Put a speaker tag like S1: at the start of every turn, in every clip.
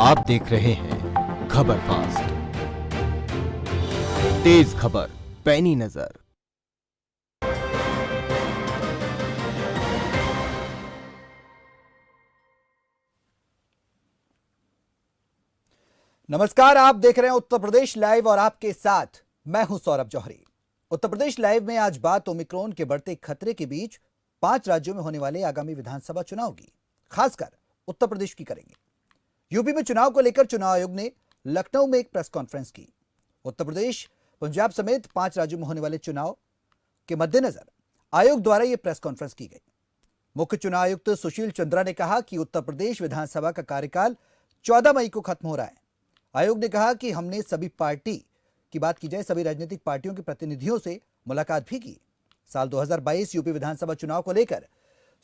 S1: आप देख रहे हैं खबर फास्ट, तेज खबर, पैनी नजर।
S2: नमस्कार, आप देख रहे हैं उत्तर प्रदेश लाइव और आपके साथ मैं हूं सौरभ जौहरी। उत्तर प्रदेश लाइव में आज बात ओमिक्रॉन के बढ़ते खतरे के बीच 5 राज्यों में होने वाले आगामी विधानसभा चुनाव की, खासकर उत्तर प्रदेश की करेंगे। यूपी में चुनाव को लेकर चुनाव आयोग ने लखनऊ में एक प्रेस कॉन्फ्रेंस की। उत्तर प्रदेश, पंजाब समेत 5 राज्यों में होने वाले चुनाव के मद्देनजर आयोग द्वारा यह प्रेस कॉन्फ्रेंस की गई। मुख्य चुनाव आयुक्त सुशील चंद्रा ने कहा कि उत्तर प्रदेश विधानसभा का कार्यकाल 14 मई को खत्म हो रहा है। आयोग ने कहा कि हमने सभी पार्टी की बात की जाए, सभी राजनीतिक पार्टियों के प्रतिनिधियों से मुलाकात भी की। साल 2022 यूपी विधानसभा चुनाव को लेकर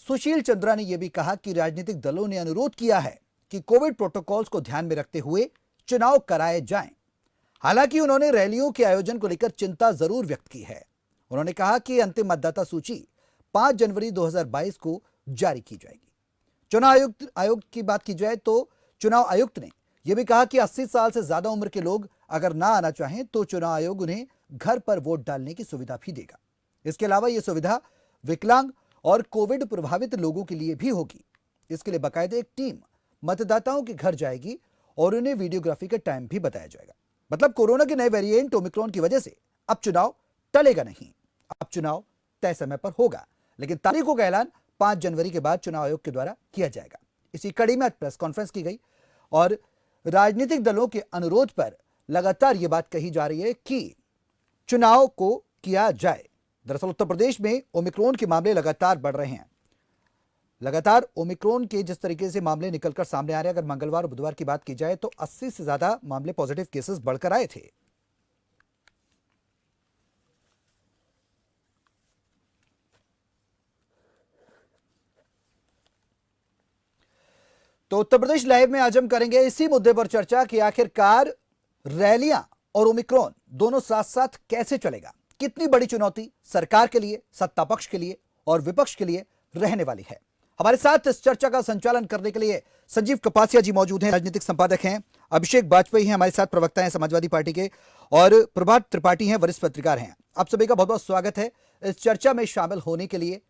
S2: सुशील चंद्रा ने यह भी कहा कि राजनीतिक दलों ने अनुरोध किया है कि कोविड प्रोटोकॉल्स को ध्यान में रखते हुए चुनाव कराए जाएं। हालांकि उन्होंने रैलियों के आयोजन को लेकर चिंता जरूर व्यक्त की है। उन्होंने कहा कि अंतिम मतदाता सूची 5 जनवरी 2022 को जारी की जाएगी। चुनाव आयोग की बात की जाए तो चुनाव आयुक्त ने यह भी कहा कि 80 साल से ज्यादा उम्र के लोग अगर ना आना चाहें तो चुनाव आयोग उन्हें घर पर वोट डालने की सुविधा भी देगा। इसके अलावा यह सुविधा विकलांग और कोविड प्रभावित लोगों के लिए भी होगी। इसके लिए बाकायदा एक टीम मतदाताओं के घर जाएगी और उन्हें वीडियोग्राफी का टाइम भी बताया जाएगा। मतलब कोरोना के नए वेरिएंट ओमिक्रॉन की वजह से अब चुनाव टलेगा नहीं, अब चुनाव तय समय पर होगा, लेकिन तारीखों का ऐलान 5 जनवरी के बाद चुनाव आयोग के द्वारा किया जाएगा। इसी कड़ी में आज प्रेस कॉन्फ्रेंस की गई और राजनीतिक दलों के अनुरोध पर लगातार यह बात कही जा रही है कि चुनाव को किया जाए। दरअसल उत्तर प्रदेश में ओमिक्रॉन के मामले लगातार बढ़ रहे हैं। लगातार ओमिक्रॉन के जिस तरीके से मामले निकलकर सामने आ रहे हैं, अगर मंगलवार और बुधवार की बात की जाए तो 80 से ज्यादा मामले पॉजिटिव केसेस बढ़कर आए थे। तो उत्तर प्रदेश लाइव में आज हम करेंगे इसी मुद्दे पर चर्चा कि आखिरकार रैलियां और ओमिक्रॉन दोनों साथ साथ कैसे चलेगा, कितनी बड़ी चुनौती सरकार के लिए, सत्ता पक्ष के लिए और विपक्ष के लिए रहने वाली है। हमारे साथ इस चर्चा का संचालन करने के लिए संजीव कपासिया जी मौजूद हैं, राजनीतिक संपादक हैं। अभिषेक बाजपेयी हैं हमारे साथ, प्रवक्ता हैं समाजवादी पार्टी के, और प्रभात त्रिपाठी हैं, वरिष्ठ पत्रकार हैं। आप सभी का बहुत बहुत स्वागत है इस चर्चा में शामिल होने के लिए।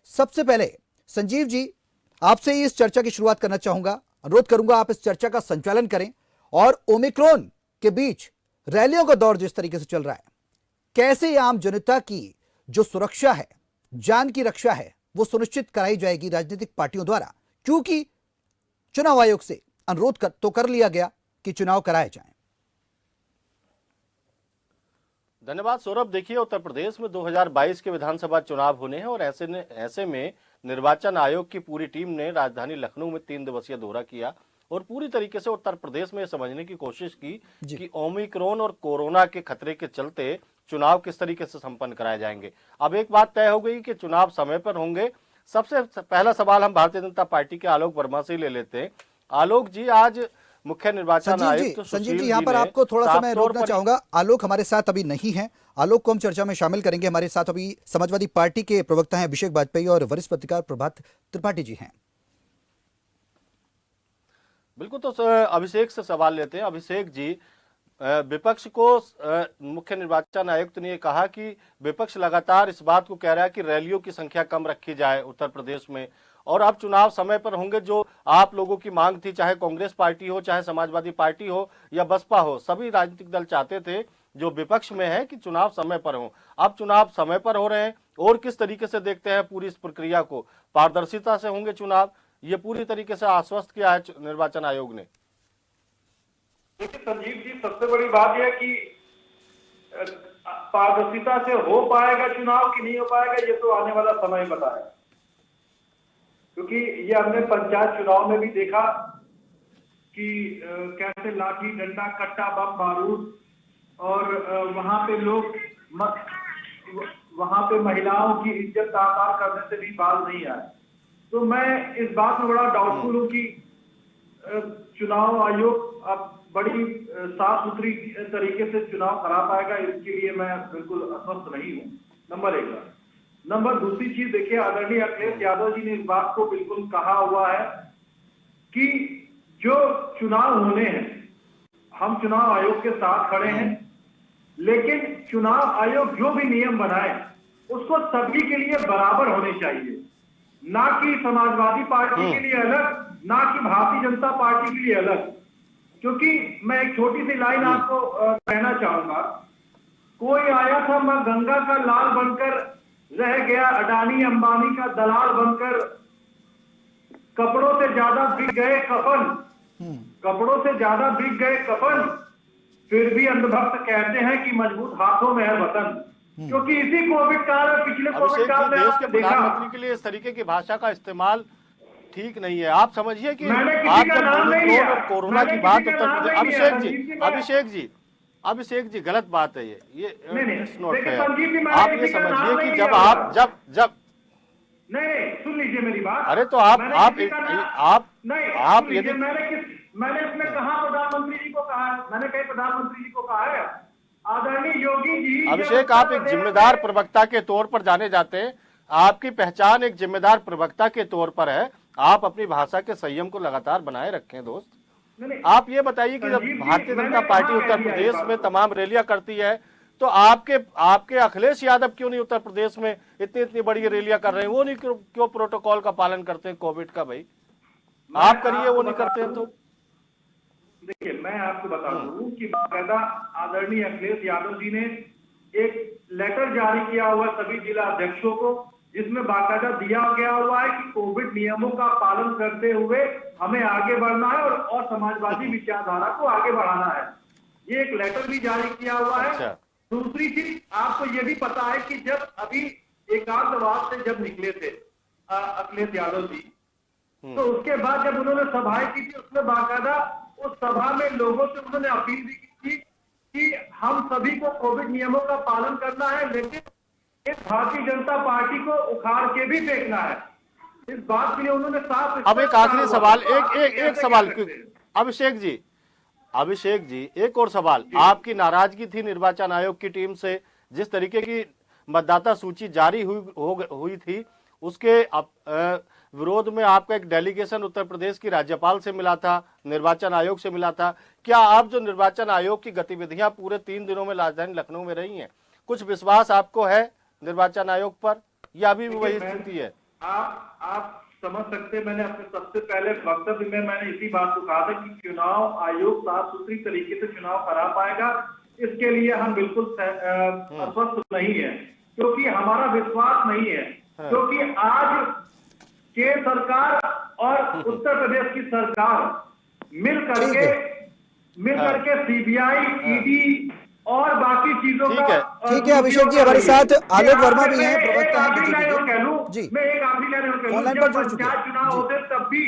S2: सबसे पहले संजीव जी, आपसे ही इस चर्चा की शुरुआत करना चाहूंगा। अनुरोध करूंगा आप इस चर्चा का संचालन करें और ओमिक्रॉन के बीच रैलियों का दौर जिस तरीके से चल रहा है, कैसे आम जनता की जो सुरक्षा है, जान की रक्षा है, वो सुनिश्चित कराई जाएगी राजनीतिक पार्टियों द्वारा, क्योंकि चुनाव आयोग से अनुरोध कर लिया गया कि चुनाव कराए जाएं।
S3: धन्यवाद सौरभ। देखिए, उत्तर प्रदेश में 2022 के विधानसभा चुनाव होने हैं और ऐसे में निर्वाचन आयोग की पूरी टीम ने राजधानी लखनऊ में 3 दिवसीय दौरा किया और पूरी तरीके से उत्तर प्रदेश में समझने की कोशिश की कि ओमिक्रॉन और कोरोना के खतरे के चलते चुनाव किस तरीके से संपन्न कराए जाएंगे। अब एक बात तय हो गई कि चुनाव समय पर होंगे। सबसे पहला सवाल हम भारतीय जनता पार्टी के आलोक वर्मा से ले लेते हैं। आलोक जी, आज मुख्य निर्वाचन आयुक्त
S2: संजीव जी, यहाँ पर आपको थोड़ा सा मैं रोकना चाहूंगा। आलोक हमारे साथ अभी नहीं है, आलोक को हम चर्चा में शामिल करेंगे। हमारे साथ अभी समाजवादी पार्टी के प्रवक्ता हैं अभिषेक बाजपेयी और वरिष्ठ पत्रकार प्रभात त्रिपाठी जी हैं।
S3: बिल्कुल, तो अभिषेक से सवाल लेते हैं। अभिषेक जी, विपक्ष को मुख्य निर्वाचन आयुक्त ने कहा कि विपक्ष लगातार इस बात को कह रहा है कि रैलियों की संख्या कम रखी जाए उत्तर प्रदेश में, और अब चुनाव समय पर होंगे। जो आप लोगों की मांग थी, चाहे कांग्रेस पार्टी हो, चाहे समाजवादी पार्टी हो या बसपा हो, सभी राजनीतिक दल चाहते थे जो विपक्ष में है कि चुनाव समय पर हो। अब चुनाव समय पर हो रहे हैं और किस तरीके से देखते हैं पूरी इस प्रक्रिया को? पारदर्शिता से होंगे चुनाव, ये पूरी तरीके से आश्वस्त किया है निर्वाचन आयोग ने।
S4: देखिए संजीव जी, सबसे बड़ी बात यह है कि पारदर्शिता से हो पाएगा चुनाव कि नहीं हो पाएगा, ये तो आने वाला समय बताएगा। क्योंकि ये हमने पंचायत चुनाव में भी देखा कि कैसे लाठी डंडा कट्टा बम बारूद और वहां पे लोग वहां पे महिलाओं की इज्जत तातार करने से भी बाज नहीं आए। तो मैं इस बात में बड़ा डाउटफुल हूँ कि चुनाव आयोग अब बड़ी साफ सुथरी तरीके से चुनाव करा पाएगा, इसके लिए मैं बिल्कुल आश्वस्त नहीं हूँ। नंबर 1 बात। नंबर दूसरी चीज, देखिए आदरणीय अखिलेश यादव जी ने इस बात को बिल्कुल कहा हुआ है कि जो चुनाव होने हैं, हम चुनाव आयोग के साथ खड़े हैं, लेकिन चुनाव आयोग जो भी नियम बनाए उसको सभी के लिए बराबर होने चाहिए, ना कि समाजवादी पार्टी के लिए अलग, ना कि भारतीय जनता पार्टी के लिए अलग। क्योंकि मैं एक छोटी सी लाइन आपको कहना चाहूंगा, कोई आया था मैं गंगा का लाल बनकर, रह गया अडानी अंबानी का दलाल बनकर, कपड़ों से ज्यादा बिक गए कफन, कपड़ों से ज्यादा बिक गए कफन, फिर भी अंधभक्त कहते हैं कि मजबूत हाथों में है वतन। क्योंकि इसी कोविड काल में, पिछले कोविड
S3: अभिषेक
S4: काल
S3: जी,
S4: में
S3: देश के
S4: आपने देखा,
S3: प्रधानमंत्री के लिए इस तरीके की भाषा का इस्तेमाल ठीक नहीं है। आप समझिए कि
S4: मैंने किसी
S3: आप
S4: का
S3: जब
S4: नाम नहीं
S3: ओमिक्रॉन
S4: लिया,
S3: और कोरोना
S4: मैंने
S3: की
S4: किसी
S3: बात
S4: का
S3: उत्तर
S4: नाम
S3: प्रदेश,
S4: नहीं लिया,
S3: अभिषेक जी गलत बात है ये
S4: नहीं,
S3: it's not
S4: देखिए
S3: fair।
S4: संजीव जी, मैंने
S3: आप ये
S4: किसी का नाम
S3: समझिए
S4: नहीं
S3: कि
S4: लिया
S3: जब
S4: होगा।
S3: आप जब
S4: नहीं, सुन लीजिए मेरी बात।
S3: अरे तो आप
S4: मैंने
S3: आप
S4: किसी का नाम-
S3: आप
S4: नहीं,
S3: आप
S4: सुन लीजिए,
S3: यदि
S4: मैंने इसमें कहा प्रधानमंत्री जी को कहा है, मैंने कहीं प्रधानमंत्री जी को कहा है, आदरणीय योगी जी।
S3: अभिषेक,
S4: जब
S3: आप
S4: उत्तर
S3: एक
S4: प्रदेश
S3: जिम्मेदार
S4: में-
S3: प्रवक्ता के तौर पर जाने जाते हैं, आपकी पहचान एक जिम्मेदार प्रवक्ता के तौर पर है। आप अपनी भाषा के संयम को लगातार बनाए रखें दोस्त।
S4: नहीं,
S3: आप ये बताइए कि जब
S4: संजीव जी,
S3: भारतीय
S4: मैंने
S3: जनता पार्टी
S4: कहाँ
S3: उत्तर
S4: कह दिया
S3: प्रदेश
S4: इस बात
S3: में
S4: को?
S3: तमाम रैलियां करती है, तो आपके अखिलेश यादव क्यों नहीं उत्तर प्रदेश में इतनी बड़ी रैलियां कर रहे हैं? वो नहीं क्यों प्रोटोकॉल का पालन करते हैं कोविड का? भाई
S4: मैं
S3: आप करिए,
S4: आपको
S3: वो नहीं
S4: बता
S3: करते हैं
S4: दूं,
S3: तो।
S4: देखिए मैं आपको बता दूं कि बाकायदा आदरणीय अखिलेश यादव जी ने एक लेटर जारी किया हुआ सभी जिला अध्यक्षों को, जिसमें बाकायदा दिया गया हुआ है कि कोविड नियमों का पालन करते हुए हमें आगे बढ़ना है और समाजवादी विचारधारा को आगे बढ़ाना है। ये एक लेटर भी जारी किया हुआ है।
S3: अच्छा।
S4: दूसरी चीज आपको ये भी पता है कि जब अभी एकांतवास से जब निकले थे अखिलेश यादव जी, तो उसके बाद जब उन्होंने सभाएं की थी, उसमें बाकायदा उस सभा में लोगों से उन्होंने अपील भी की थी कि हम सभी को कोविड नियमों का पालन करना है, लेकिन इस भारतीय जनता पार्टी को उखाड़ के भी फेंकना है। इस बात के लिए उन्होंने साफ।
S3: अब एक आखिरी सवाल, एक सवाल, अभिषेक जी एक और सवाल। आपकी नाराजगी थी निर्वाचन आयोग की टीम से, जिस तरीके की मतदाता सूची जारी हुई थी, उसके विरोध में आपका एक डेलीगेशन उत्तर प्रदेश की राज्यपाल से मिला था, निर्वाचन आयोग से मिला था। क्या आप जो निर्वाचन आयोग की गतिविधियां पूरे 3 दिनों में राजधानी लखनऊ में रही हैं, कुछ विश्वास आपको है निर्वाचन आयोग पर, या अभी भी वही स्थिति है?
S4: आप समझ सकते हैं, मैंने अपने सबसे पहले वक्तव्य में मैंने इसी बात को कहा था कि चुनाव आयोग साफ सुथरी तरीके से चुनाव करा पाएगा, इसके लिए हम बिल्कुल अस्वस्थ नहीं है, क्योंकि हमारा विश्वास नहीं है। क्योंकि आज केंद्र सरकार और उत्तर प्रदेश की सरकार मिल करके सीबीआई, ईडी और बाकी चीजों का
S2: ठीक है अभिषेक जी, हमारे साथ आलोक वर्मा भी हैं, प्रवक्ता हैं बीजेपी के।
S4: जी, मैं एक आखिरी लाइन और कह लूं, जब पंचायत चुनाव होते तब भी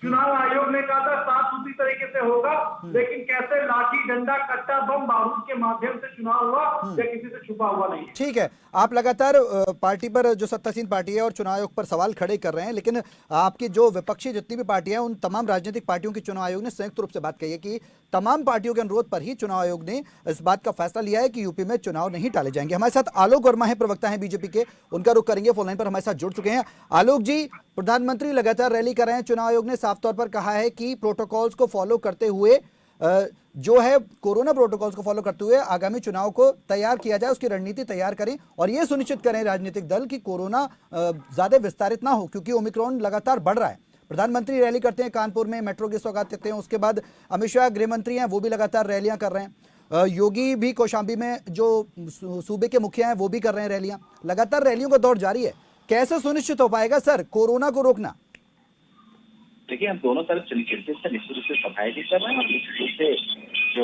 S4: चुनाव आयोग ने कहा था साफ सुथरी तरीके से होगा, लेकिन कैसे लाठी डंडा कट्टा बम बारूद के माध्यम से चुनाव हुआ, या किसी से छुपा हुआ नहीं।
S2: ठीक है, आप लगातार पार्टी पर, जो सत्तासीन पार्टी है और चुनाव आयोग पर सवाल खड़े कर रहे हैं, लेकिन आपकी जो विपक्षी जितनी भी पार्टियां हैं, उन तमाम राजनीतिक पार्टियों की चुनाव आयोग ने संयुक्त रूप से बात कही है कि तमाम पार्टियों के अनुरोध पर ही चुनाव आयोग ने इस बात का फैसला लिया है कि यूपी में चुनाव नहीं टाले जाएंगे। हमारे साथ आलोक वर्मा है, प्रवक्ता है बीजेपी के, उनका रुख करेंगे, फोन लाइन पर हमारे साथ जुड़ चुके हैं। आलोक जी, प्रधानमंत्री लगातार रैली कर रहे हैं, चुनाव आयोग ने साफ तौर पर कहा है कि प्रोटोकॉल्स को फॉलो करते हुए, जो है कोरोना प्रोटोकॉल्स को फॉलो करते हुए आगामी चुनाव को तैयार किया जाए, उसकी रणनीति तैयार करें और यह सुनिश्चित करें राजनीतिक दल कि कोरोना ज्यादा विस्तारित ना हो, क्योंकि ओमिक्रॉन लगातार बढ़ रहा है। प्रधानमंत्री रैली करते हैं कानपुर में, मेट्रो की सौगात देते हैं, उसके बाद अमित शाह गृह मंत्री हैं, वो भी लगातार रैलियां कर रहे हैं, योगी भी कौशाम्बी में जो सूबे के मुखिया हैं वो भी कर रहे हैं रैलियां, लगातार रैलियों का दौर जारी है। कैसे सुनिश्चित हो पाएगा सर कोरोना को रोकना?
S5: देखिए, हम दोनों तरफ चलते से निश्चित रूप से सफाई भी कर रहे हैं और निश्चित रूप से जो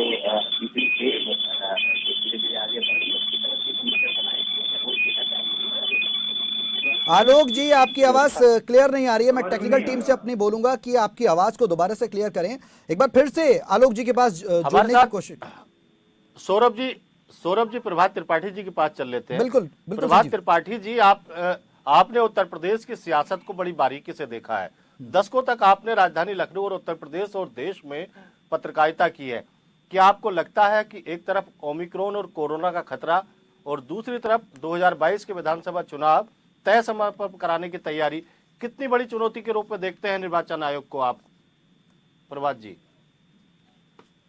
S2: आलोक जी, आपकी आवाज क्लियर नहीं आ रही है, मैं टेक्निकल टीम से अपनी बोलूंगा कि आपकी आवाज को दोबारा से क्लियर करें। एक बार फिर से आलोक जी के पास जुड़ने की कोशिश।
S3: सौरभ जी प्रभात त्रिपाठी जी के पास चल लेते हैं।
S2: बिल्कुल
S3: प्रभात त्रिपाठी जी, आपने उत्तर प्रदेश की सियासत को बड़ी बारीकी से देखा है। दशकों तक आपने राजधानी लखनऊ और उत्तर प्रदेश और देश में पत्रकारिता की है। क्या आपको लगता है कि एक तरफ ओमिक्रॉन और कोरोना का खतरा और दूसरी तरफ 2022 के विधानसभा चुनाव तय समय पर कराने की तैयारी, कितनी बड़ी चुनौती के रूप में देखते हैं निर्वाचन आयोग को आप, प्रभात जी?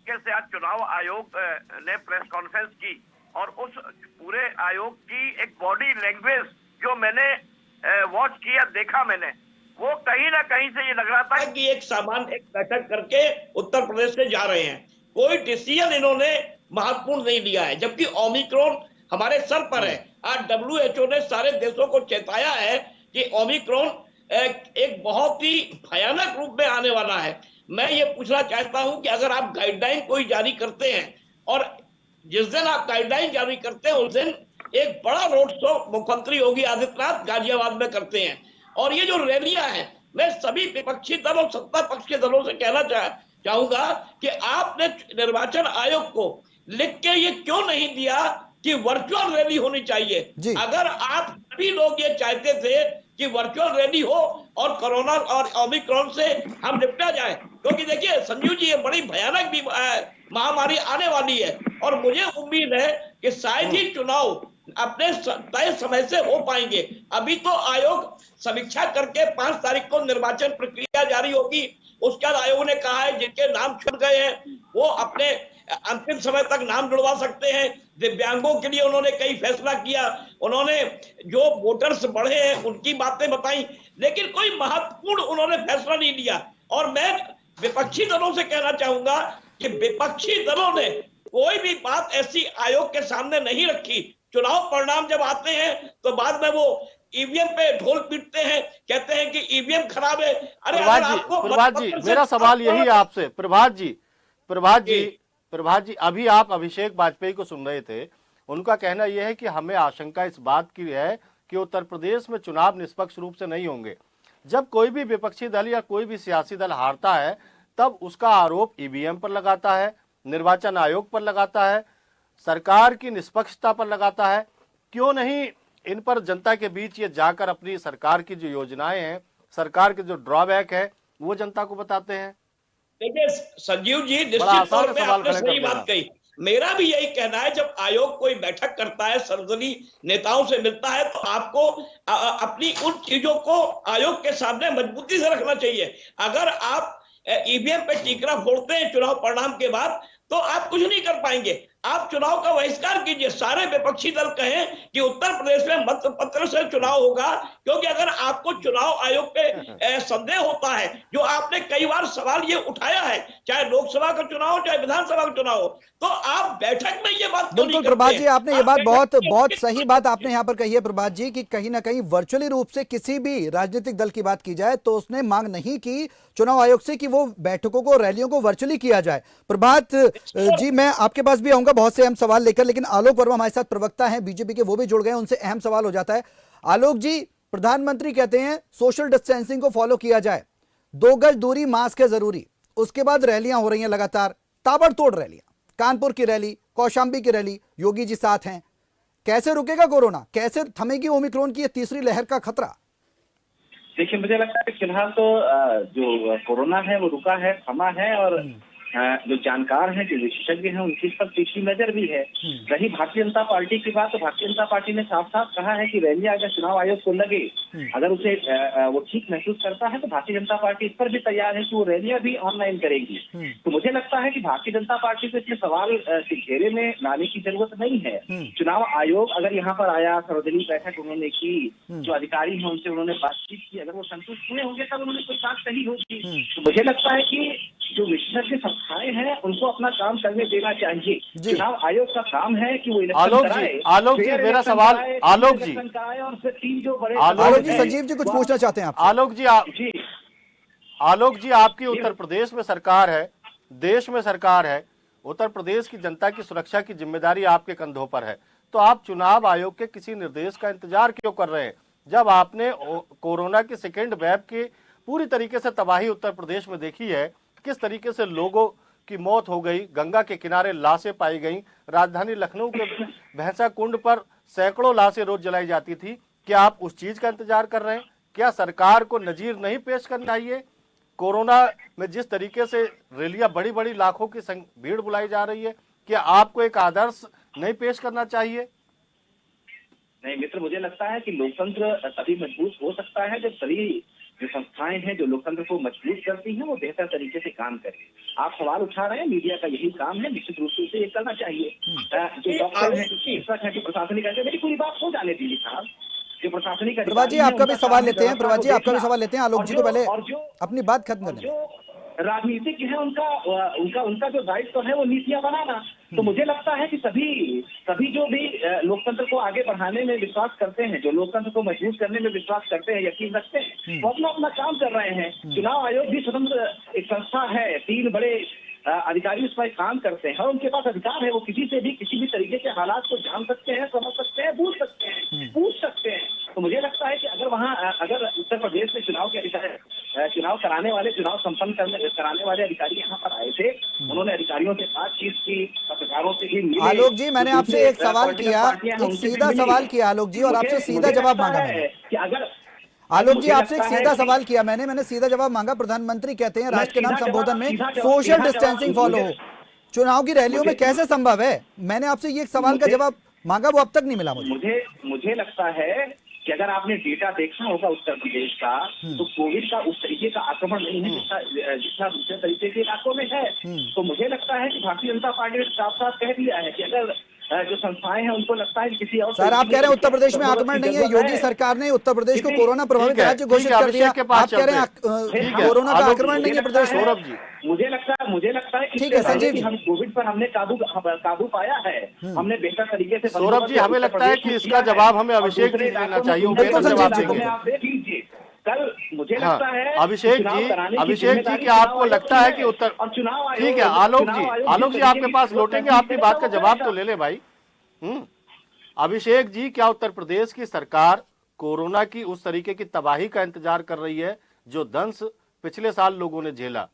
S6: तरीके से आज चुनाव आयोग ने प्रेस कॉन्फ्रेंस की और उस पूरे आयोग की एक बॉडी लैंग्वेज जो मैंने वॉच किया, देखा मैंने, वो कहीं ना कहीं से ये लग रहा था कि एक बैठक करके उत्तर प्रदेश से जा रहे हैं। कोई डिसीजन इन्होंने महत्वपूर्ण नहीं लिया है, जबकि ओमिक्रॉन हमारे सर पर है। आज WHO ने सारे देशों को चेताया है कि ओमिक्रॉन एक बहुत ही भयानक रूप में आने वाला है। मैं ये पूछना चाहता हूं कि अगर आप गाइडलाइन कोई जारी करते हैं और जिस दिन आप गाइडलाइन जारी करते हैं उस दिन एक बड़ा रोड शो मुख्यमंत्री योगी आदित्यनाथ गाजियाबाद में करते हैं, और ये जो रैलियां हैं, मैं सभी विपक्षी दल और सत्ता पक्ष के दलों से कहना चाहूंगा कि आपने निर्वाचन आयोग को लिख के ये क्यों नहीं दिया कि वर्चुअल रैली होनी चाहिए। अगर आप सभी लोग ये चाहते थे कि वर्चुअल रैली हो और कोरोना और ओमिक्रॉन से हम निपटा जाए, क्योंकि देखिए संजीव जी, ये बड़ी भयानक महामारी आने वाली है और मुझे उम्मीद है कि शायद ही चुनाव अपने तय समय से हो पाएंगे। अभी तो आयोग समीक्षा करके 5 तारीख को निर्वाचन प्रक्रिया जारी होगी। उसके बाद आयोग ने कहा है जिनके नाम छूट गए हैं वो अपने अंतिम समय तक नाम जुड़वा सकते हैं। दिव्यांगों के लिए उन्होंने कई फैसला किया, उन्होंने जो वोटर्स बढ़े हैं उनकी बातें बताई, लेकिन कोई महत्वपूर्ण उन्होंने फैसला नहीं लिया। और मैं विपक्षी दलों से कहना चाहूंगा कि विपक्षी दलों ने कोई भी बात ऐसी आयोग के सामने नहीं रखी। चुनाव परिणाम जब आते हैं तो बाद में वो ईवीएम पे ढोल पीटते हैं, कहते हैं कि ईवीएम खराब है। अरे
S3: प्रभात जी, मेरा सवाल यही है आपसे। प्रभात जी, अभी आप अभिषेक वाजपेयी को सुन रहे थे। उनका कहना यह है कि हमें आशंका इस बात की है कि उत्तर प्रदेश में चुनाव निष्पक्ष रूप से नहीं होंगे। जब कोई भी विपक्षी दल या कोई भी सियासी दल हारता है तब उसका आरोप ईवीएम पर लगाता है, निर्वाचन आयोग पर लगाता है, सरकार की निष्पक्षता पर लगाता है। क्यों नहीं इन पर जनता के बीच ये जाकर अपनी सरकार की जो योजनाएं हैं, सरकार के जो ड्रॉबैक है, वो जनता को बताते हैं?
S6: देखिए संजीव जी, निश्चित तौर पे आपने सही बात कही। मेरा भी यही कहना है, जब आयोग कोई बैठक करता है, सर्वदलीय नेताओं से मिलता है, तो आपको अपनी उन चीजों को आयोग के सामने मजबूती से रखना चाहिए। अगर आप ईवीएम पे टीकरा फोड़ते हैं चुनाव परिणाम के बाद तो आप कुछ नहीं कर पाएंगे। आप चुनाव का बहिष्कार कीजिए। सारे विपक्षी दल कहें कि उत्तर प्रदेश में मत पत्र से चुनाव होगा, क्योंकि अगर आपको चुनाव आयोग पे संदेह होता है, जो आपने कई बार सवाल ये उठाया है, चाहे लोकसभा का चुनाव हो चाहे विधानसभा का चुनाव हो, तो आप बैठक में ये बात
S2: बिल्कुल प्रभात जी, आपने ये बात बहुत सही बात आपने यहाँ पर कही है प्रभात जी, कि कहीं ना कहीं वर्चुअली रूप से किसी भी राजनीतिक दल की बात की जाए तो उसने मांग नहीं की चुनाव आयोग से कि वो बैठकों को, रैलियों को वर्चुअली किया जाए। प्रभात जी, मैं आपके पास भी आऊंगा बहुत से अहम सवाल लेकर, लेकिन आलोक वर्मा हमारे साथ प्रवक्ता हैं बीजेपी के, वो भी जुड़ गए, उनसे अहम सवाल हो जाता है। आलोक जी, प्रधानमंत्री कहते हैं सोशल डिस्टेंसिंग को फॉलो किया जाए, 2 गज दूरी, मास्क है जरूरी। उसके बाद रैलियां हो रही हैं लगातार, ताबड़तोड़ रैलियां, कानपुर की रैली, कौशाम्बी की रैली, योगी जी साथ हैं। कैसे रुकेगा कोरोना, कैसे थमेगी ओमिक्रॉन की तीसरी लहर का खतरा?
S5: देखिए, मुझे लगता है फिलहाल तो जो कोरोना है वो रुका है, थमा है, और जो जानकार हैं, जो विशेषज्ञ हैं, उनकी सब तीसरी नजर भी है। रही भारतीय जनता पार्टी की बात, तो भारतीय जनता पार्टी ने साफ साफ कहा है कि रैली अगर चुनाव आयोग को लगे, अगर उसे वो ठीक महसूस करता है, तो भारतीय जनता पार्टी इस पर भी तैयार है कि वो रैलियां भी ऑनलाइन करेगी। तो मुझे लगता है कि भारतीय जनता पार्टी को इसमें सवाल के घेरे में लाने की जरूरत नहीं है। चुनाव आयोग अगर यहाँ पर आया, सर्वदलीय बैठक उन्होंने की, जो अधिकारी हैं उनसे उन्होंने बातचीत की, अगर वो संतुष्ट हुए होंगे तब उन्होंने कोई बात कही होगी। तो मुझे लगता है कि जो विशेषज्ञ संस्थाएं हैं उनको अपना काम करने देना चाहिए। चुनाव आयोग का काम है कि वो इलेक्शन कराए।
S3: आलोक जी, मेरा सवाल, आलोक जी,
S5: और फिर 3 जो बड़े
S2: आलोक जी, संजीव जी कुछ पूछना चाहते हैं आप?
S3: आलोक जी, आपकी उत्तर प्रदेश में सरकार है, देश में सरकार है, उत्तर प्रदेश की जनता की सुरक्षा की जिम्मेदारी आपके कंधों पर है, तो आप चुनाव आयोग के किसी निर्देश का इंतजार क्यों कर रहे हैं, जब आपने कोरोना की सेकेंड वेव की पूरी तरीके से तबाही उत्तर प्रदेश में देखी है? किस तरीके से लोगों की मौत हो गई, गंगा के किनारे लाशें पाई गई, राजधानी लखनऊ के भैंसा कुंड पर सैकड़ों लाशें रोज जलाई जाती थी। क्या आप उस चीज का इंतजार कर रहे हैं? क्या सरकार को नजीर नहीं पेश करना चाहिए? कोरोना में जिस तरीके से रैलियां बड़ी बड़ी लाखों की भीड़ बुलाई जा रही है, क्या आपको एक आदर्श नहीं पेश करना चाहिए?
S5: नहीं मित्र, मुझे लगता है कि लोकतंत्र तभी मजबूत हो सकता है जब सभी जो संस्थाएं हैं जो लोकतंत्र को मजबूत करती हैं वो बेहतर तरीके से काम करें। आप सवाल उठा रहे हैं, मीडिया का यही काम है, निश्चित रूप से उसे ये करना चाहिए। जो डॉक्टर है, शिक्षक है, जो प्रशासनिक है, मेरी पूरी बात हो जाने दीजिए साहब। जो प्रशासनिक
S2: प्रभा जी आपका भी सवाल लेते हैं, प्रभा जी आपका भी सवाल लेते हैं, आलोक जी को पहले अपनी बात खत्म करने
S5: जो राजनीतिक है उनका जो दायित्व है वो नीतियां बनाना। तो मुझे लगता है कि सभी जो भी लोकतंत्र को आगे बढ़ाने में विश्वास करते हैं, जो लोकतंत्र को मजबूत करने में विश्वास करते हैं, यकीन रखते हैं, वो अपना अपना काम कर रहे हैं। चुनाव आयोग भी स्वतंत्र एक संस्था है, 3 बड़े अधिकारी उस पर काम करते हैं और उनके पास अधिकार है, वो किसी से भी किसी भी तरीके के हालात को जान सकते हैं, समझ सकते हैं, पूछ सकते हैं। तो मुझे लगता है कि अगर उत्तर प्रदेश में चुनाव के अधिकारी, चुनाव संपन्न कराने वाले अधिकारी यहाँ पर आए थे, उन्होंने अधिकारियों से बातचीत की, पत्रकारों से भी मिले।
S2: आलोक जी मैंने आपसे एक सवाल किया, एक सीधा सवाल किया आलोक जी, और आपसे सीधा जवाब मांगा मैंने
S5: कि अगर
S2: आलोक जी आपसे एक सीधा सवाल किया मैंने सीधा जवाब मांगा। प्रधानमंत्री कहते हैं राष्ट्र के नाम संबोधन में सोशल डिस्टेंसिंग फॉलो हो, चुनाव की रैलियों में कैसे संभव है? मैंने आपसे ये एक सवाल का जवाब मांगा, वो अब तक नहीं मिला
S5: मुझे लगता है कि अगर आपने डेटा देखा होगा उत्तर प्रदेश का, तो कोविड का उस तरीके का आक्रमण नहीं है जितना दूसरे तरीके के इलाकों में है। तो मुझे लगता है कि भारतीय जनता पार्टी ने साफ साफ कह दिया है कि अगर जो संस्थाएं हैं उनको लगता है कि किसी और
S2: सर आप कह रहे हैं उत्तर प्रदेश में आक्रमण नहीं है, योगी सरकार ने उत्तर प्रदेश को कोरोना प्रभावित राज्य घोषित कर दिया, आप कह रहे हैं कोरोना का आक्रमण नहीं है प्रदेश में?
S3: सौरभ जी
S5: मुझे लगता है
S2: ठीक है संजीव जी,
S5: हम कोविड पर हमने काबू पाया है, हमने बेहतर तरीके से।
S3: सौरभ जी हमें लगता है कि इसका जवाब हमें अभिषेक जी देना चाहिए, वो बेहतर जवाब देंगे।
S5: आप देख लीजिए कल, मुझे लगता है
S3: अभिषेक जी क्या आपको लगता है कि उत्तर, ठीक है आलोक जी आपके पास लौटेंगे, आपकी बात का जवाब तो ले ले भाई। अभिषेक जी, क्या उत्तर प्रदेश की सरकार कोरोना की उस तरीके की तबाही का इंतजार कर रही है जो दंश पिछले साल लोगों ने झेला?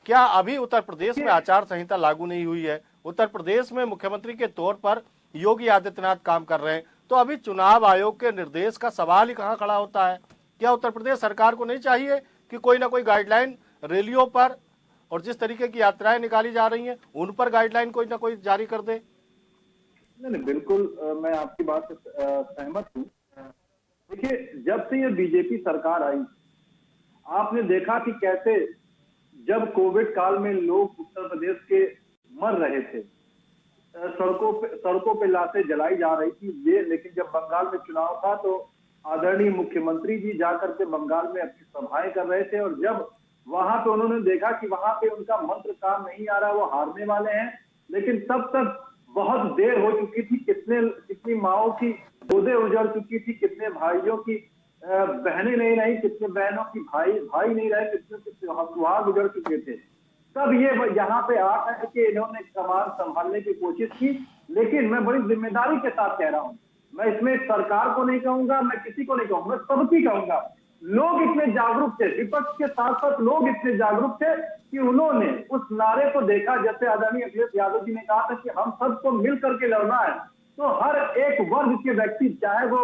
S3: क्या अभी उत्तर प्रदेश में आचार संहिता लागू नहीं हुई है? उत्तर प्रदेश में मुख्यमंत्री के तौर पर योगी आदित्यनाथ काम कर रहे हैं, तो अभी चुनाव आयोग के निर्देश का सवाल ही कहां खड़ा होता है? क्या उत्तर प्रदेश सरकार को नहीं चाहिए कि कोई ना कोई गाइडलाइन रैलियों पर और जिस तरीके की यात्राएं निकाली जा रही हैं उन पर गाइडलाइन कोई ना कोई जारी कर दे?
S4: नहीं, बिल्कुल मैं आपकी बात से सहमत हूँ। देखिए, जब से ये बीजेपी सरकार आई, आपने देखा कि कैसे जब कोविड काल में लोग उत्तर प्रदेश के मर रहे थे, सड़कों पे लाशें जलाई जा रही थी, लेकिन जब बंगाल में चुनाव था तो आदरणीय मुख्यमंत्री जी जाकर के बंगाल में अपनी सभाएं कर रहे थे, और जब वहां पे उन्होंने देखा कि वहां पे उनका मंत्र काम नहीं आ रहा, वो हारने वाले हैं, लेकिन तब तक बहुत देर हो चुकी थी। कितनी माओं की गोदे उजड़ चुकी थी, कितने भाइयों की बहनें नहीं रही, कितने बहनों की भाई नहीं रहे, कितने सुहाग उजड़ चुके थे। तब ये यहाँ पे आकर के इन्होंने कमान संभालने की कोशिश की, लेकिन मैं बड़ी जिम्मेदारी के साथ कह रहा हूँ, मैं इसमें सरकार को नहीं कहूंगा, मैं किसी को नहीं कहूंगा, सबकी कहूंगा। लोग इतने जागरूक थे, विपक्ष के साथ साथ लोग इतने जागरूक थे कि उन्होंने उस नारे को देखा, जैसे आदरणीय अखिलेश यादव जी ने कहा था कि हम सबको मिल करके लड़ना है। तो हर एक वर्ग के व्यक्ति, चाहे वो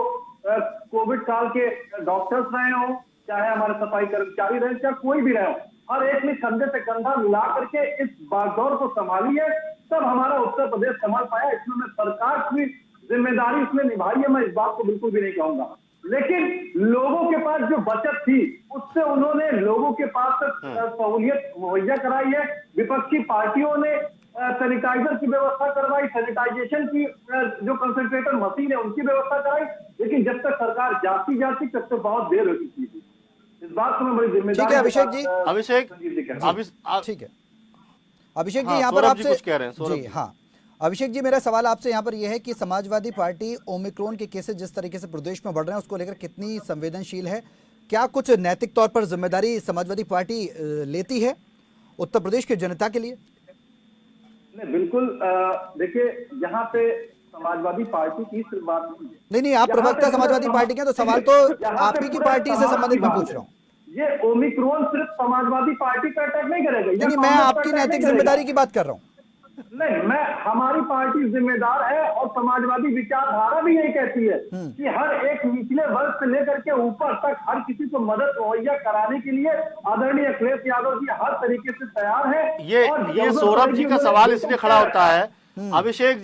S4: कोविड काल के डॉक्टर्स रहे हो, चाहे हमारे सफाई कर्मचारी रहे, चाहे कोई भी रहे हो, हर एक ने कंधे से कंधा मिला करके इस बागडोर को संभाली है, तब हमारा उत्तर प्रदेश संभाल पाया। इसमें मैं सरकार की जिम्मेदारी इसमें निभाई है, मैं इस बात को बिल्कुल भी नहीं कहूंगा, लेकिन लोगों के पास जो बचत थी उससे उन्होंने लोगों के पास सहूलियत मुहैया कराई है। विपक्षी पार्टियों ने सैनिटाइजर की व्यवस्था करवाई, सैनिटाइजेशन की जो कंसंट्रेटर मशीन है उनकी व्यवस्था कराई, लेकिन जब तक सरकार जाती तब तक बहुत देर हो चुकी थी। इस बात को मैं बड़ी जिम्मेदारी।
S2: ठीक है अभिषेक जी,
S1: ठीक है
S2: अभिषेक जी, यहाँ पर आपसे
S3: कुछ कह रहे हैं
S2: जी, हाँ अभिषेक जी, मेरा सवाल आपसे यहाँ पर यह है कि समाजवादी पार्टी ओमिक्रॉन के केसेस जिस तरीके से प्रदेश में बढ़ रहे हैं उसको लेकर कितनी संवेदनशील है? क्या कुछ नैतिक तौर पर जिम्मेदारी समाजवादी पार्टी लेती है उत्तर प्रदेश की जनता के लिए?
S4: नहीं, बिल्कुल। देखिए, यहाँ पे समाजवादी पार्टी की सिर्फ बात
S2: नहीं, आप प्रवक्ता समाजवादी पार्टी के, तो सवाल तो आप ही की पार्टी से संबंधित मैं पूछ रहा हूँ।
S4: ये ओमिक्रॉन सिर्फ समाजवादी पार्टी पर अटैक नहीं करेगा।
S2: नहीं, मैं आपकी नैतिक जिम्मेदारी की बात कर रहा हूँ।
S4: नहीं, हमारी पार्टी जिम्मेदार है और समाजवादी विचारधारा भी यही कहती है कि हर एक निचले वर्ग से लेकर के ऊपर तक हर किसी को मदद मुहैया कराने के लिए आदरणीय अखिलेश यादव जी हर तरीके से तैयार है।
S3: ये सौरभ जी का सवाल इसलिए खड़ा होता है, अभिषेक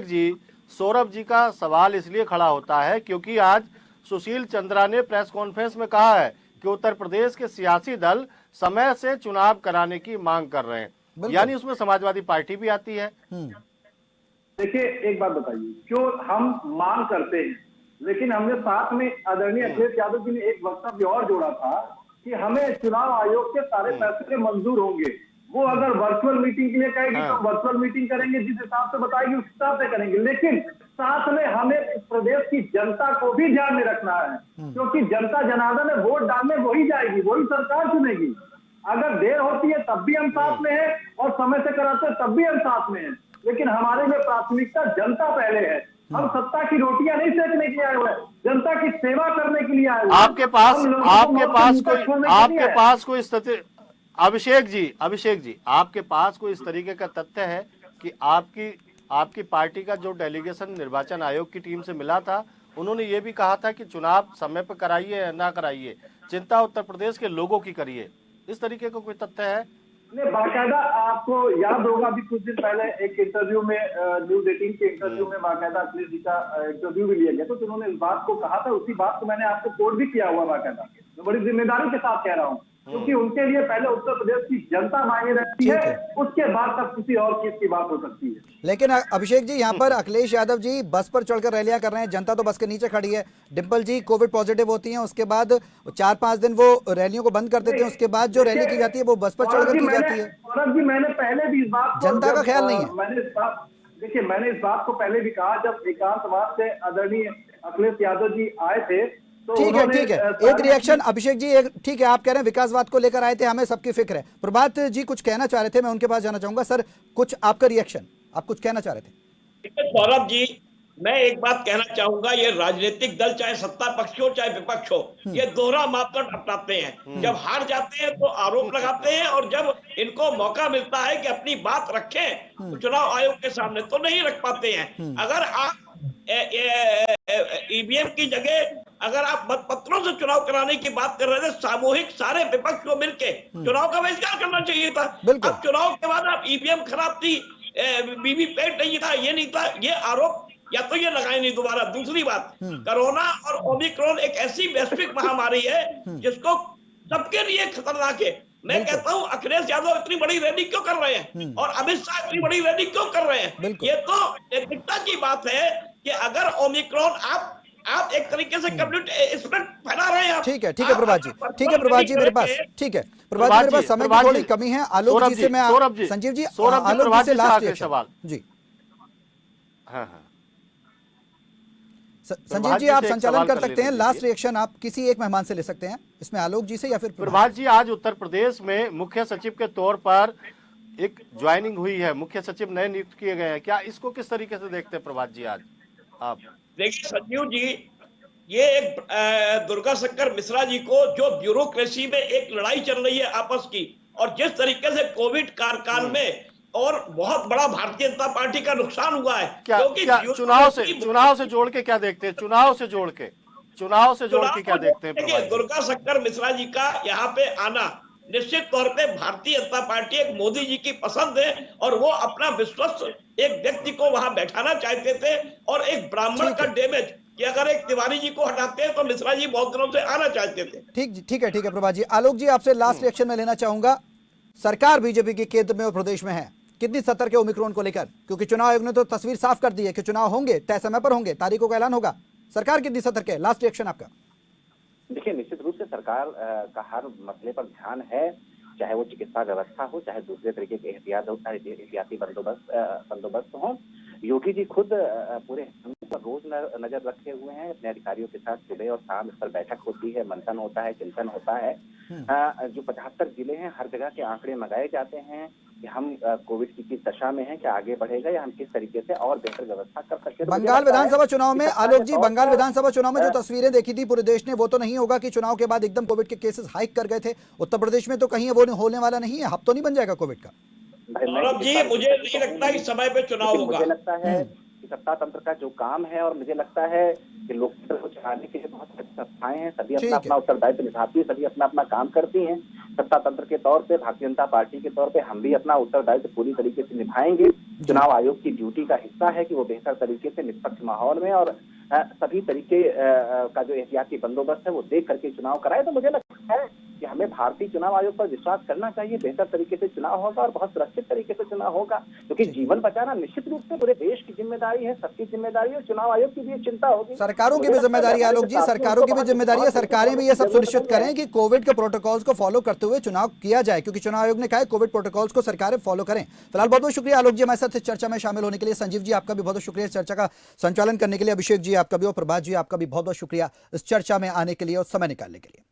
S3: जी, सौरभ जी का सवाल इसलिए खड़ा होता है क्योंकि आज सुशील चंद्रा ने प्रेस कॉन्फ्रेंस में कहा है कि उत्तर प्रदेश के सियासी दल समय से चुनाव कराने की मांग कर रहे हैं, यानी उसमें समाजवादी पार्टी भी आती है।
S4: देखिए एक बात बताइए, क्यों हम मांग करते हैं, लेकिन हमने साथ में आदरणीय अखिलेश यादव जी ने एक वक्तव्य और जोड़ा था कि हमें चुनाव आयोग के सारे फैसले मंजूर होंगे। वो अगर वर्चुअल मीटिंग के लिए कहेगी तो वर्चुअल मीटिंग करेंगे, जिस हिसाब से बताएगी उस हिसाब से करेंगे, लेकिन साथ में हमें इस प्रदेश की जनता को भी ध्यान में रखना है, क्योंकि जनता जनार्दन में वोट डालने वही जाएगी, वही सरकार चुनेगी। अगर देर होती है तब भी हम साथ में हैं और समय से कराते हैं तब भी हम साथ में हैं, लेकिन हमारे लिए प्राथमिकता जनता पहले है। हम सत्ता की रोटियां नहीं सेकने के लिए आए हुए, जनता की सेवा करने के लिए आए हुए।
S3: आपके पास कोई स्थिति, अभिषेक जी आपके पास कोई इस तरीके का तथ्य है कि आपकी पार्टी का जो डेलीगेशन निर्वाचन आयोग की टीम से मिला था, उन्होंने ये भी कहा था कि चुनाव समय पर कराइए या ना कराइए, चिंता उत्तर प्रदेश के लोगों की करिए, इस तरीके का कोई तथ्य है?
S4: नहीं, बाकायदा आपको याद होगा भी कुछ दिन पहले एक इंटरव्यू में न्यूज 18 के इंटरव्यू में बाकायदा अखिलेश जी का इंटरव्यू भी लिया गया, तो उन्होंने इस बात को कहा था, उसी बात को मैंने आपको कोट भी किया हुआ बाकायदा। मैं बड़ी जिम्मेदारी के साथ कह रहा हूँ, क्योंकि उनके लिए पहले उत्तर प्रदेश की जनता मायने रखती है, उसके बाद तक किसी और चीज की बात हो सकती है।
S2: लेकिन अभिषेक जी, यहाँ पर अखिलेश यादव जी बस पर चढ़कर रैलियां कर रहे हैं, जनता तो बस के नीचे खड़ी है। डिम्पल जी कोविड पॉजिटिव होती हैं, उसके बाद 4-5 दिन वो रैलियों को बंद कर देते हैं, उसके बाद जो रैली की जाती है वो बस पर चढ़कर की जाती है।
S4: सौरभ जी, मैंने पहले भी इस बात को,
S2: जनता का ख्याल नहीं है।
S4: मैंने इस बात को पहले भी कहा, जब एकांतवाद से आदरणीय अखिलेश यादव जी आए थे, तो
S2: ठीक है एक रिएक्शन अभिषेक जी, एक ठीक है, आप कह रहे हैं विकासवाद को लेकर आए थे, हमें सबकी फिक्र है। प्रभात जी कुछ कहना चाह रहे थे, मैं उनके पास जाना चाहूंगा। सर कुछ आपका रिएक्शन, आप कुछ कहना चाह रहे थे।
S7: सौरभ जी, मैं एक बात कहना चाहूंगा, ये राजनीतिक दल चाहे सत्ता पक्ष हो चाहे विपक्ष हो, ये दोहरा मापदंड अपनाते हैं। जब हार जाते हैं तो आरोप लगाते हैं, और जब इनको मौका मिलता है कि अपनी बात रखें तो चुनाव आयोग के सामने तो नहीं रख पाते हैं। अगर आप ईवीएम की जगह अगर आप मतपत्रों से चुनाव कराने की बात कर रहे थे, सामूहिक सारे विपक्ष को मिलके चुनाव का बहिष्कार करना चाहिए था। अब चुनाव के बाद आप ईवीएम खराब थी, वीवीपैट नहीं था, ये नहीं था, ये आरोप या तो ये लगाए नहीं दोबारा। दूसरी बात, कोरोना और ओमिक्रॉन एक ऐसी वैश्विक महामारी है जिसको सबके लिए खतरनाक है। मैं कहता हूं अखिलेश यादव इतनी बड़ी रैली क्यों कर रहे हैं और अमित शाह इतनी बड़ी रैली क्यों कर रहे हैं? ये तो नैतिकता की बात है कि अगर ओमिक्रॉन आप एक तरीके से कम्युनिटी स्प्रेड फैला रहे हैं।
S2: ठीक है प्रभात जी, मेरे पास, ठीक है प्रभात जी, मेरे पास समय की थोड़ी कमी है। आलोक जी से मैं, संजीव जी, आलोक जी से लास्ट सवाल जी।
S3: हाँ,
S2: संजीव जी आप संचालन कर सकते हैं, लास्ट रिएक्शन आप किसी एक मेहमान से ले सकते हैं, इसमें आलोक जी से या फिर
S3: प्रभात जी। आज उत्तर प्रदेश में मुख्य सचिव के तौर पर एक ज्वाइनिंग हुई है, मुख्य सचिव नए नियुक्त किए गए हैं, क्या इसको किस तरीके से देखते हैं प्रभात जी? आज आप
S7: देखिए संजीव जी, ये एक दुर्गा शंकर मिश्रा जी को, जो ब्यूरोक्रेसी में एक लड़ाई चल रही है आपस की, और जिस तरीके से कोविड कार्यकाल में और बहुत बड़ा भारतीय जनता पार्टी का नुकसान हुआ है, क्योंकि
S3: चुनाव से जोड़ के क्या देखते हैं? चुनाव से जोड़ के क्या देखते हैं?
S7: दुर्गा शंकर मिश्रा जी का यहाँ पे आना निश्चित तौर पे भारतीय जनता पार्टी एक मोदी जी की पसंद है, और वो अपना विश्वस्त एक व्यक्ति को वहां बैठाना चाहते थे, और एक ब्राह्मण का डैमेज कि अगर एक तिवारी जी को हटाते हैं तो मिश्रा जी बहुत दिनों से आना चाहते थे।
S2: ठीक है प्रभात जी। आलोक जी आपसे लास्ट रिएक्शन में लेना चाहूंगा। सरकार बीजेपी के केंद्र में और प्रदेश में है, कितनी सतर्क है ओमिक्रॉन को लेकर? क्योंकि चुनाव आयोग ने तो तस्वीर साफ कर दी है कि चुनाव होंगे, तय समय पर होंगे, तारीखों का ऐलान होगा। सरकार कितनी सतर्क है? लास्ट रिएक्शन आपका।
S8: देखिए, निश्चित रूप से सरकार का हर मसले पर ध्यान है, चाहे वो चिकित्सा व्यवस्था हो, चाहे दूसरे तरीके के एहतियाती बंदोबस्त हो। योगी जी खुद पूरे पर रोज नजर रखे हुए हैं, अपने अधिकारियों के साथ सुबह और शाम इस पर बैठक होती है, मंथन होता है, चिंतन होता है। जो 75 जिले हैं, हर जगह के आंकड़े मंगाए जाते हैं कि हम कोविड की किस दशा में हैं, क्या आगे बढ़ेगा, या हम किस तरीके से और बेहतर व्यवस्था कर सकते हैं।
S2: बंगाल विधानसभा चुनाव में आलोक जी, बंगाल विधानसभा चुनाव में जो तस्वीरें देखी थी पूरे देश ने, वो तो नहीं होगा कि चुनाव के बाद एकदम कोविड के केसेस हाइक कर गए थे। उत्तर प्रदेश में तो कहीं वो होने वाला नहीं है, हफ्तों नहीं बन जाएगा कोविड का।
S7: सौरभ जी, मुझे नहीं लगता कि समय पे चुनाव होगा।
S8: मुझे लगता है कि सत्ता तंत्र का जो काम है, और मुझे लगता है कि लोकतंत्र को चलाने के लिए बहुत सारी संस्थाएं हैं, सभी अपना अपना उत्तरदायित्व निभाती है, सभी अपना अपना काम करती हैं। सत्ता तंत्र के तौर पे, भारतीय जनता पार्टी के तौर पे हम भी अपना उत्तरदायित्व पूरी तरीके से निभाएंगे। चुनाव आयोग की ड्यूटी का हिस्सा है कि वो बेहतर तरीके से निष्पक्ष माहौल में और सभी तरीके का जो एहतियाती बंदोबस्त है वो देख करके चुनाव कराए। तो मुझे लगता है कि हमें भारतीय चुनाव आयोग पर विश्वास करना चाहिए। बेहतर तरीके से चुनाव होगा और बहुत सुरक्षित तरीके से चुनाव होगा, क्योंकि जीवन बचाना निश्चित रूप से पूरे देश की जिम्मेदारी है, सबकी जिम्मेदारी है। चुनाव आयोग की भी चिंता होगी,
S2: सरकारों की भी जिम्मेदारी है। आलोक जी, सरकारों की भी जिम्मेदारी है, सरकारें भी ये सब सुनिश्चित करें कि कोविड के प्रोटोकॉल्स को फॉलो करते हुए चुनाव किया जाए, क्योंकि चुनाव आयोग ने कहा है कोविड प्रोटोकॉल्स को सरकारें फॉलो करें। फिलहाल बहुत बहुत शुक्रिया आलोक जी हमारे साथ इस चर्चा में शामिल होने के लिए। संजीव जी आपका भी बहुत बहुत शुक्रिया इस चर्चा का संचालन करने के लिए। अभिषेक जी आपका भी और प्रभात जी आपका भी बहुत बहुत शुक्रिया इस चर्चा में आने के लिए और समय निकालने के लिए।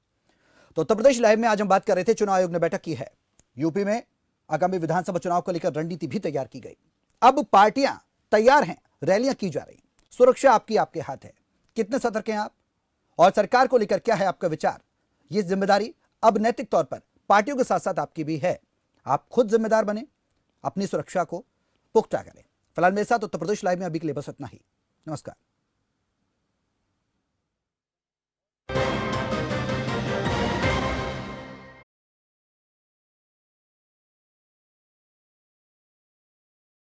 S2: तो उत्तर प्रदेश लाइव में आज हम बात कर रहे थे, चुनाव आयोग ने बैठक की है। यूपी में आगामी विधानसभा चुनाव को लेकर रणनीति भी तैयार की गई। अब पार्टियां तैयार हैं, रैलियां की जा रही। सुरक्षा आपकी आपके हाथ है, कितने सतर्क हैं आप और सरकार को लेकर क्या है आपका विचार। ये जिम्मेदारी अब नैतिक तौर पर पार्टियों के साथ साथ आपकी भी है। आप खुद जिम्मेदार बने, अपनी सुरक्षा को पुख्ता करें। फिलहाल मेरे साथ उत्तर प्रदेश लाइव में अभी के लिए बस इतना ही। नमस्कार।